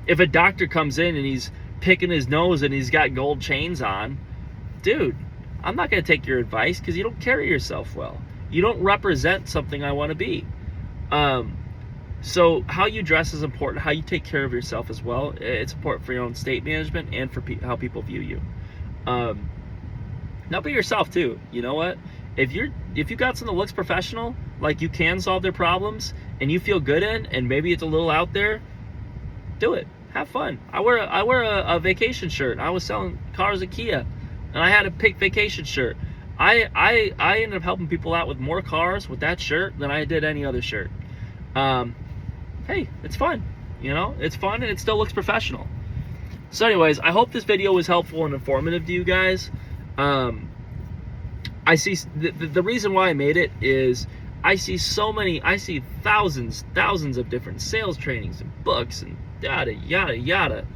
If a doctor comes in and he's picking his nose and he's got gold chains on, dude, I'm not gonna take your advice because you don't carry yourself well. You don't represent something I want to be. So how you dress is important. How you take care of yourself as well. It's important for your own state management and for how people view you. Now be yourself too. You know what? If you got something that looks professional, like you can solve their problems, and you feel good in, and maybe it's a little out there, do it. Have fun. I wear a vacation shirt. I was selling cars at Kia, and I had a pick vacation shirt. I ended up helping people out with more cars with that shirt than I did any other shirt. Hey, it's fun, you know, it's fun and it still looks professional. So anyways, I hope this video was helpful and informative to you guys. I see the reason why I made it is I see thousands of different sales trainings and books and yada,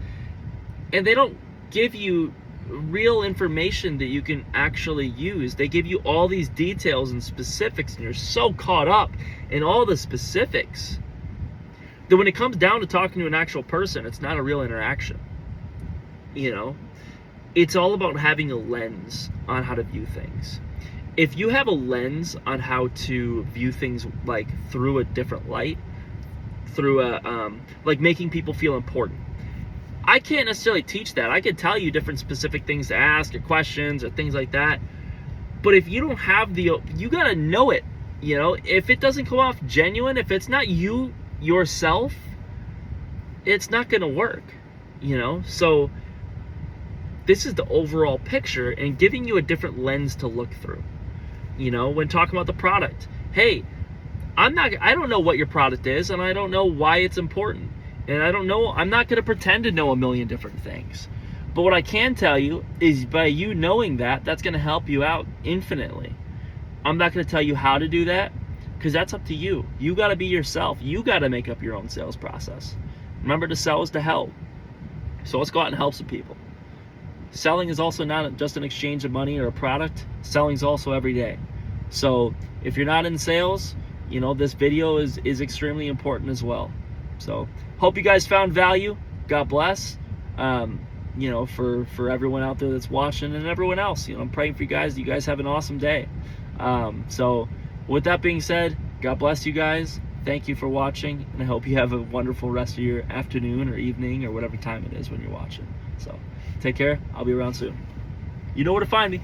and they don't give you real information that you can actually use. They give you all these details and specifics, and you're so caught up in all the specifics that when it comes down to talking to an actual person, it's not a real interaction. You know, it's all about having a lens on how to view things. If you have a lens on how to view things, like through a different light, through a like making people feel important, I can't necessarily teach that. I can tell you different specific things to ask or questions or things like that. But if you don't have you gotta know it. You know, if it doesn't come off genuine, if it's not you yourself, it's not gonna work. You know, so this is the overall picture and giving you a different lens to look through. You know, when talking about the product, hey, I don't know what your product is, and I don't know why it's important. And I'm not going to pretend to know a million different things. But what I can tell you is by you knowing that, that's going to help you out infinitely. I'm not going to tell you how to do that because that's up to you. You got to be yourself. You got to make up your own sales process. Remember, to sell is to help. So let's go out and help some people. Selling is also not just an exchange of money or a product. Selling is also every day. So if you're not in sales, you know, this video is extremely important as well. So hope you guys found value. God bless. You know, for everyone out there that's watching and everyone else, you know, I'm praying for you guys. You guys have an awesome day. So with that being said, God bless you guys. Thank you for watching, and I hope you have a wonderful rest of your afternoon or evening or whatever time it is when you're watching. So take care. I'll be around soon. You know where to find me.